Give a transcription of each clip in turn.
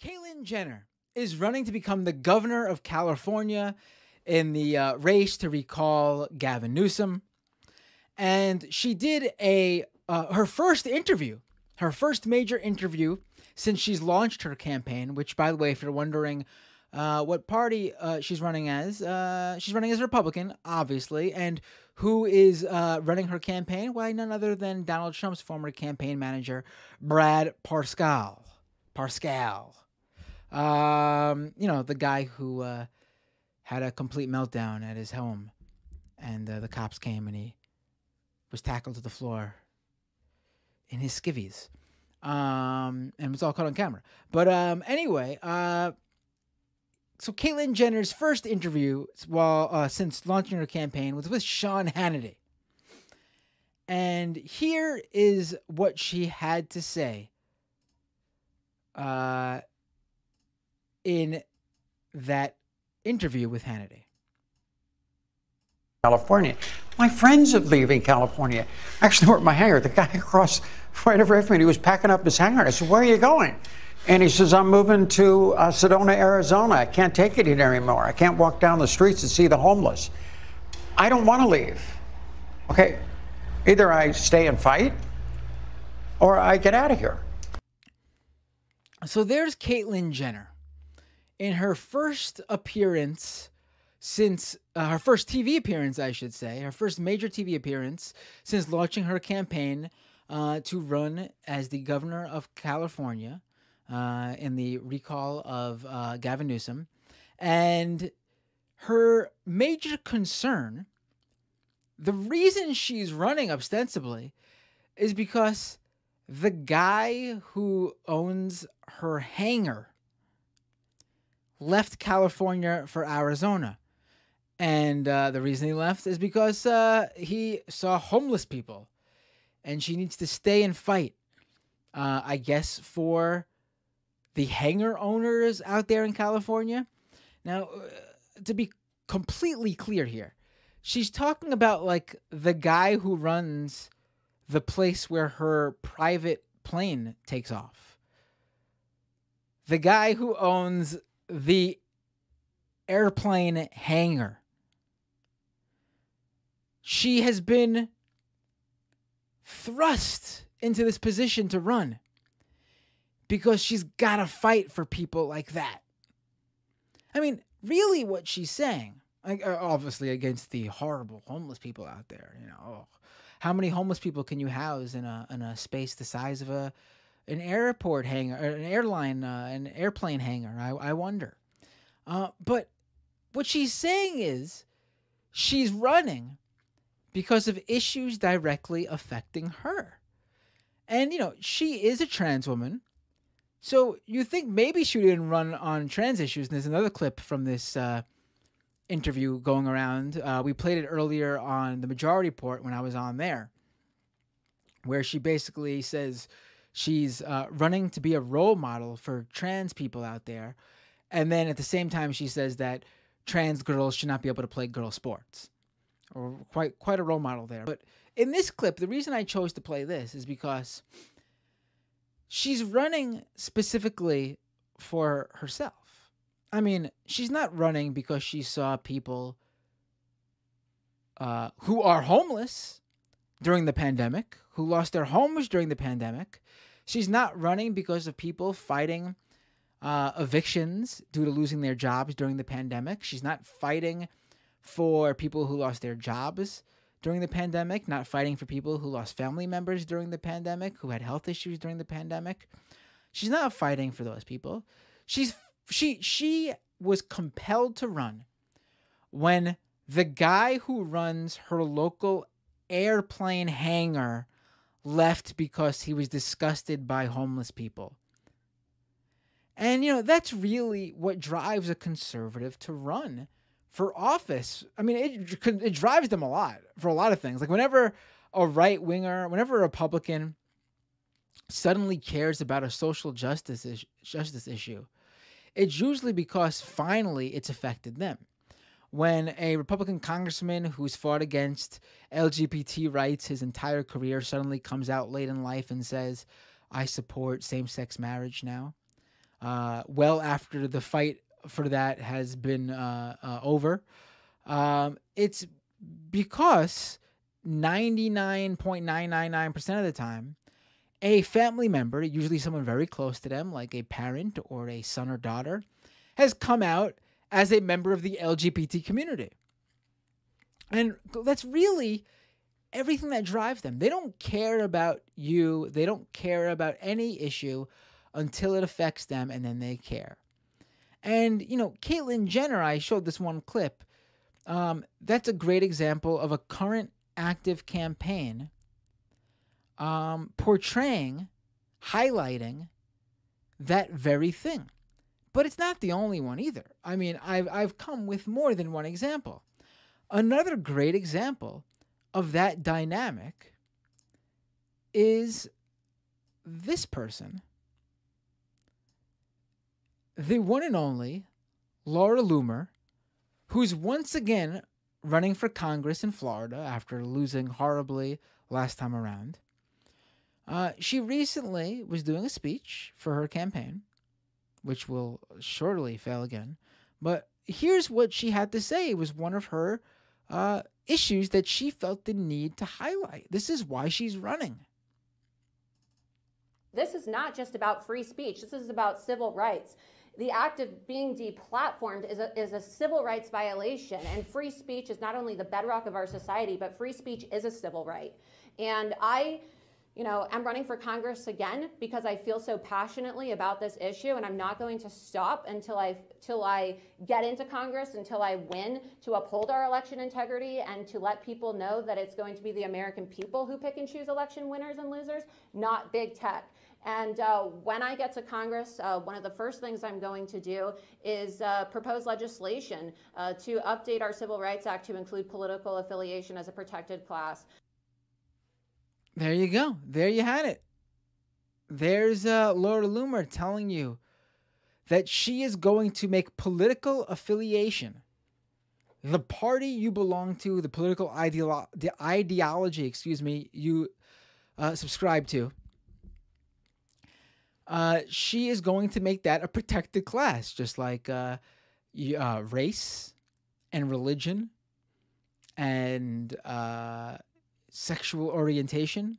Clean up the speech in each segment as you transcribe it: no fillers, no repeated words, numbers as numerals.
Caitlyn Jenner is running to become the governor of California in the race to recall Gavin Newsom. And she did her first interview, her first major interview since she's launched her campaign, which, by the way, if you're wondering what party she's running as Republican, obviously. And who is running her campaign? Why, none other than Donald Trump's former campaign manager, Brad Parscale. The guy who had a complete meltdown at his home, and the cops came and he was tackled to the floor in his skivvies, and it was all caught on camera. But anyway, so Caitlyn Jenner's first interview since launching her campaign was with Sean Hannity. And here is what she had to say in that interview with Hannity. California. My friends are leaving California. Actually, were at my hangar. The guy across right over from me, he was packing up his hangar. I said, "Where are you going?" And he says, "I'm moving to Sedona, Arizona. I can't take it here anymore. I can't walk down the streets and see the homeless." I don't want to leave. Okay, either I stay and fight or I get out of here. So there's Caitlyn Jenner in her first appearance since her first TV appearance, I should say, her first major TV appearance since launching her campaign to run as the governor of California in the recall of Gavin Newsom. And her major concern, the reason she's running ostensibly, is because the guy who owns her hangar left California for Arizona. And the reason he left is because he saw homeless people. And she needs to stay and fight, I guess, for the hangar owners out there in California. Now, to be completely clear here, she's talking about like the guy who runs the place where her private plane takes off. The guy who owns the airplane hangar. She has been thrust into this position to run because she's got to fight for people like that. I mean, really what she's saying, obviously against the horrible homeless people out there, how many homeless people can you house in a space the size of an airport hangar, or an airplane hangar? I wonder. But what she's saying is she's running because of issues directly affecting her. And, she is a trans woman. So you think maybe she didn't run on trans issues. And there's another clip from this interview going around. We played it earlier on the Majority Report when I was on there, where she basically says she's running to be a role model for trans people out there. And then at the same time, she says that trans girls should not be able to play girl sports. Or quite a role model there. But in this clip, the reason I chose to play this is because she's running specifically for herself. I mean, she's not running because she saw people who are homeless during the pandemic, who lost their homes during the pandemic. She's not running because of people fighting evictions due to losing their jobs during the pandemic. She's not fighting for people who lost their jobs during the pandemic, not fighting for people who lost family members during the pandemic, who had health issues during the pandemic. She's not fighting for those people. She was compelled to run when the guy who runs her local airplane hangar left because he was disgusted by homeless people. And, that's really what drives a conservative to run for office. I mean, it drives them a lot for a lot of things. Like whenever a right-winger, whenever a Republican suddenly cares about a social justice issue, it's usually because finally it's affected them. When a Republican congressman who's fought against LGBT rights his entire career suddenly comes out late in life and says, "I support same-sex marriage now," well after the fight for that has been over. It's because 99.999% of the time, a family member, usually someone very close to them, like a parent or a son or daughter, has come out as a member of the LGBT community. And that's really everything that drives them. They don't care about you. They don't care about any issue until it affects them, and then they care. And, Caitlyn Jenner, I showed this one clip. That's a great example of a current active campaign portraying, highlighting that very thing. But it's not the only one either. I mean, I've come with more than one example. Another great example of that dynamic is this person, the one and only Laura Loomer, who's once again running for Congress in Florida after losing horribly last time around. She recently was doing a speech for her campaign, which will surely fail again. But here's what she had to say. It was one of her issues that she felt the need to highlight. This is why she's running. This is not just about free speech. This is about civil rights. The act of being deplatformed is a civil rights violation, and free speech is not only the bedrock of our society, but free speech is a civil right. And I'm running for Congress again because I feel so passionately about this issue, and I'm not going to stop until I get into Congress, until I win, to uphold our election integrity and to let people know that it's going to be the American people who pick and choose election winners and losers, not big tech. And when I get to Congress, one of the first things I'm going to do is propose legislation to update our Civil Rights Act to include political affiliation as a protected class. There you go. There you had it. There's Laura Loomer telling you that she is going to make political affiliation, the party you belong to, the political ideology, you subscribe to, she is going to make that a protected class, just like race and religion and sexual orientation.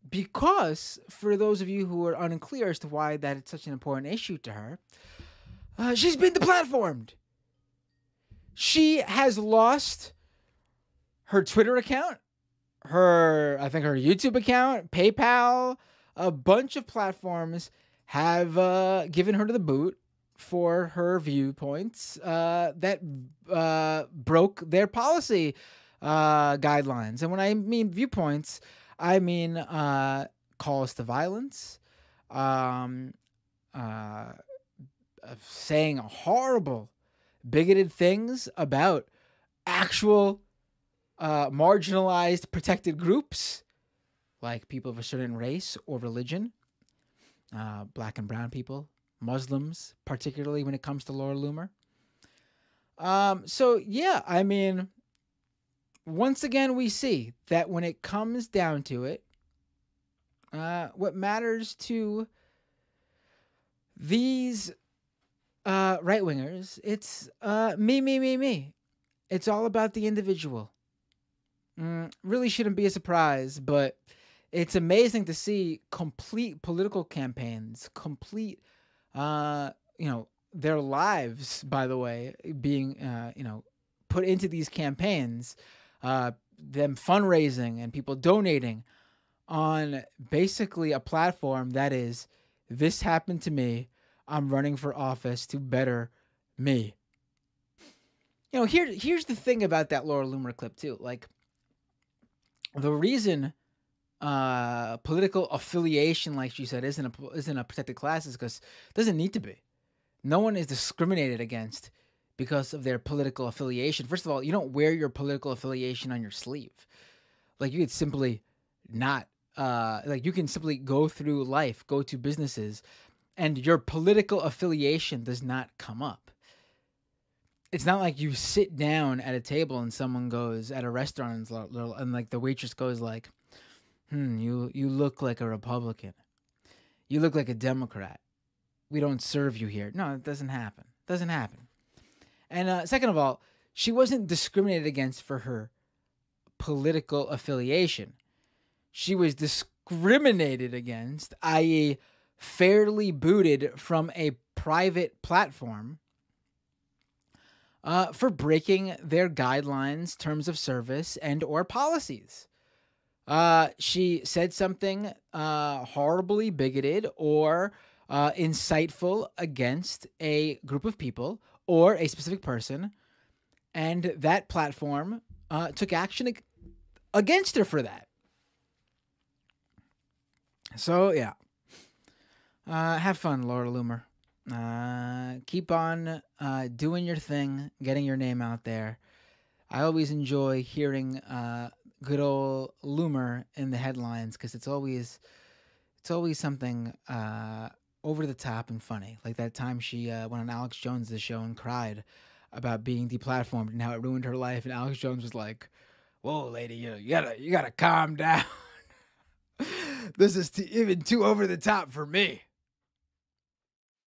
Because for those of you who are unclear as to why that is such an important issue to her, she's been deplatformed. She has lost her Twitter account, her YouTube account, PayPal. A bunch of platforms have given her to the boot for her viewpoints that broke their policy guidelines. And when I mean viewpoints, I mean calls to violence, saying horrible, bigoted things about actual marginalized, protected groups, like people of a certain race or religion, black and brown people, Muslims, particularly when it comes to Laura Loomer. So, yeah, I mean, once again, we see that when it comes down to it, what matters to these right-wingers, it's me. It's all about the individual. Really shouldn't be a surprise, but it's amazing to see complete political campaigns, complete, their lives, by the way, being, put into these campaigns, them fundraising and people donating on basically a platform that is, this happened to me, I'm running for office to better me. Here's the thing about that Laura Loomer clip too. Like, the reason political affiliation, like she said, isn't a protected class is because it doesn't need to be. No one is discriminated against because of their political affiliation. First of all, you don't wear your political affiliation on your sleeve. Like, you could simply not, you can simply go through life, go to businesses, and your political affiliation does not come up. It's not like you sit down at a table and someone goes at a restaurant and like the waitress goes like, you look like a Republican. you look like a Democrat. We don't serve you here. No, it doesn't happen. Doesn't happen. And second of all, she wasn't discriminated against for her political affiliation. She was discriminated against, i.e., fairly booted from a private platform for breaking their guidelines, terms of service, and or policies. She said something horribly bigoted or insightful against a group of people or a specific person, and that platform took action against her for that. So, yeah. Have fun, Laura Loomer. Keep on doing your thing, getting your name out there. I always enjoy hearing good old Loomer in the headlines because it's always something over the top and funny. Like that time she went on Alex Jones' show and cried about being deplatformed and how it ruined her life. And Alex Jones was like, "Whoa, lady, you gotta calm down. This is even too over the top for me."